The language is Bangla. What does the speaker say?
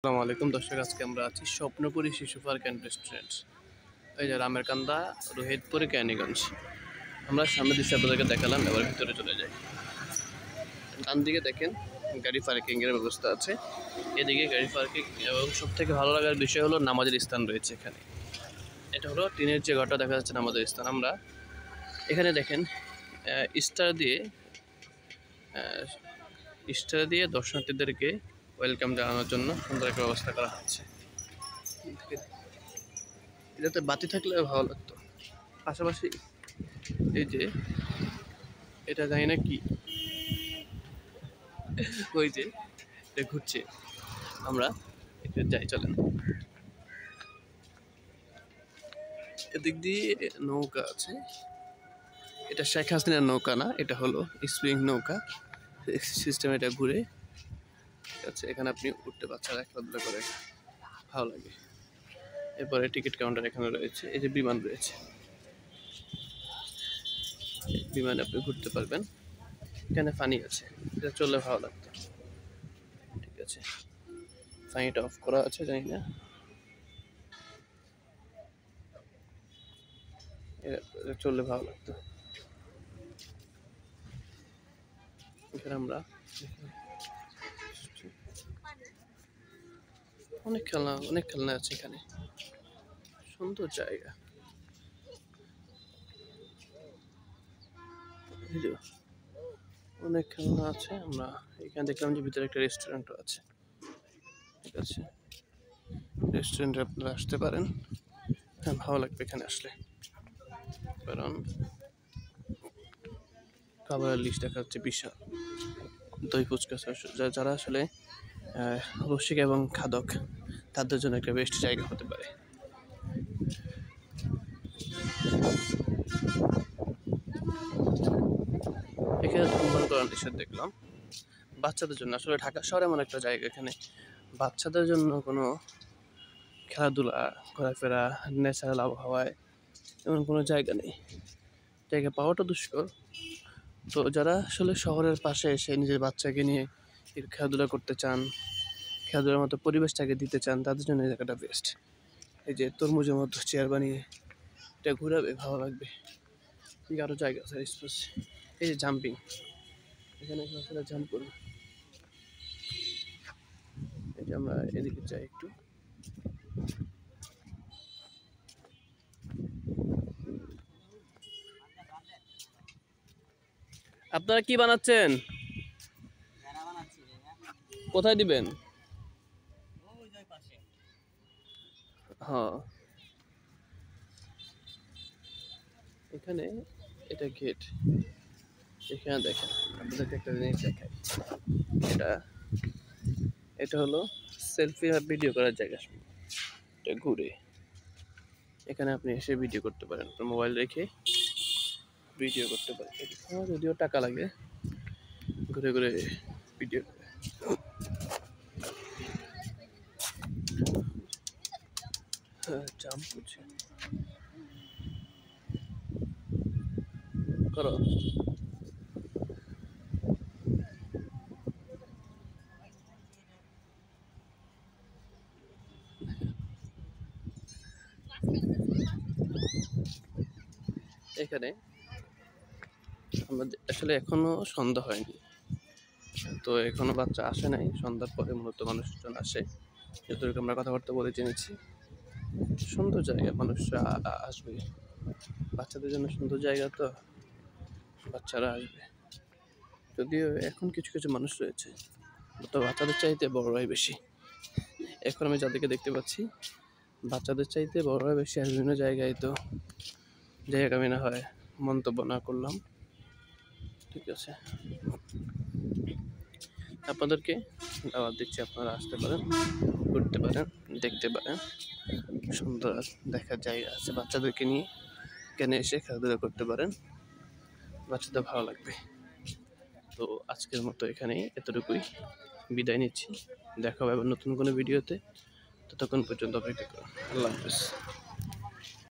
আসসালামু আলাইকুম দর্শক, আজকে আমরা আছি স্বপ্নপুরী শিশু পার্ক অ্যান্ড রেস্টুরেন্ট। এই যে রামেরকান্দা, রোহিতপুর, ক্যানিগঞ্জ। আমরা সামনের দৃশ্য আপনাদেরকে দেখালাম, এবার ভিতরে চলে যাই। ডান দিকে দেখেন গাড়ি পার্কিংয়ের ব্যবস্থা আছে, এদিকে গাড়ি পার্কিং, এবং সব থেকে ভালো লাগার বিষয় হলো নামাজের স্থান রয়েছে এখানে। এটা হলো টিনের যে ঘরটা দেখা যাচ্ছে নামাজের স্থান। আমরা এখানে দেখেন স্টার দিয়ে দর্শনার্থীদেরকে ওয়েলকাম জানানোর জন্য সুন্দর একটা ব্যবস্থা করা হচ্ছে। এটাতে বাতি থাকলে ভালো লাগতো। পাশাপাশি এই যে এটা জানি না কি, ওই যে এটা ঘুরছে, আমরা এটা যাই, চলেন। এদিক দিয়ে নৌকা আছে, এটা শেখ হাসিনার নৌকা না, এটা হলো স্প্রিং নৌকা সিস্টেম। এটা ঘুরে আছে, এখানে আপনি উঠতে বাচ্চারা খেলাধুলা করে, ভালো লাগে। এরপরে টিকিট কাউন্টার এখানে রয়েছে, এই যে বিমান রয়েছে, বিমানে আপনি ঘুরতে পারবেন। এখানে পানি আছে, এটা চললে ভালো লাগতো। ঠিক আছে, পানিটা অফ করা আছে জানি না, এটা চললে ভালো লাগতো। এখানে আমরা অনেক খেলনা আছে এখানে, সুন্দর জায়গা। অনেক খেলনা আছে। আমরা এখানে দেখলাম যে ভিতরে একটা রেস্টুরেন্টও আছে। ঠিক আছে, রেস্টুরেন্টে আপনারা আসতে পারেন, হ্যাঁ ভালো লাগবে এখানে আসলে। কারণ খাবারের লিস্ট দেখা যাচ্ছে বিশাল। দই ফুচকা, যারা আসলে রসিক এবং খাদক, তাদের জন্য একটা বেস্ট জায়গা হতে পারে। এখানে ধূমপান করার নিষেধ দেখলাম বাচ্চাদের জন্য। আসলে ঢাকা শহর এমন একটা জায়গা, এখানে বাচ্চাদের জন্য কোনো খেলাধুলা, ঘোরাফেরা, ন্যাচারাল আবহাওয়ায় এমন কোনো জায়গা নেই। জায়গা পাওয়াটা দুষ্কর। তো যারা আসলে শহরের পাশে এসে নিজের বাচ্চাকে নিয়ে খেলাধুলা করতে চান, খেলাধুলার মতো পরিবেশটাকে দিতে চান, তাদের জন্য এই জায়গাটা বেস্ট। এই যে তরমুজের মতো চেয়ার বানিয়ে এটা ঘুরাবে, ভালো লাগবে। আরও জায়গা আছে স্পেস। এই যে জাম্পিং, এখানে আসলে জাম্প করবো। এই যে আমরা এদিকে যাই একটু। আপনারা কি বানাচ্ছেন? কোথায় দিবেন? হ্যাঁ, এখানে এটা গেট। এখানে দেখেন, আপনাদেরকে একটা জিনিস দেখাই। এটা এটা হলো সেলফি আর ভিডিও করার জায়গা। এটা ঘুরে এখানে আপনি এসে ভিডিও করতে পারেন, আপনার মোবাইল রেখে ভিডিও করতে পারেন। এখানে যদিও টাকা লাগে, ঘুরে ঘুরে ভিডিও করে। জাম্প করছে, করো। এখানে আমাদের আসলে এখনো সন্ধ্যা হয়নি, তো এখনো বাচ্চা আসে নাই। সন্ধ্যার পরে মূলত মানুষজন আসে, যতটুকু আমরা কথাবার্তা বলে জেনেছি। সুন্দর জায়গা, মানুষরা আসবে, বাচ্চাদের জন্য সুন্দর জায়গা, তো বাচ্চারা আসবে। যদিও এখন কিছু কিছু মানুষ রয়েছে, তো বাচ্চাদের চাইতে বড়রাই বেশি। এখন আমি যাদেরকে দেখতে পাচ্ছি, বাচ্চাদের চাইতে বড়রা বেশি। আর বিভিন্ন জায়গায় তো জায়গা আমি না হয় মন্তব্য না করলাম। ঠিক আছে, আপনাদেরকে দাওয়াত দিচ্ছি, আপনারা আসতে পারেন, ঘুরতে পারেন, দেখতে পারেন। সুন্দর দেখার জায়গা আছে, বাচ্চাদেরকে নিয়ে এখানে এসে খেলাধুলা করতে পারেন, বাচ্চাদের ভালো লাগবে। তো আজকের মতো এখানেই এতটুকুই, বিদায় নিচ্ছি। দেখা হবে আবার নতুন কোনো ভিডিওতে। ততক্ষণ পর্যন্ত অপেক্ষা করুন। আল্লাহ হাফেজ।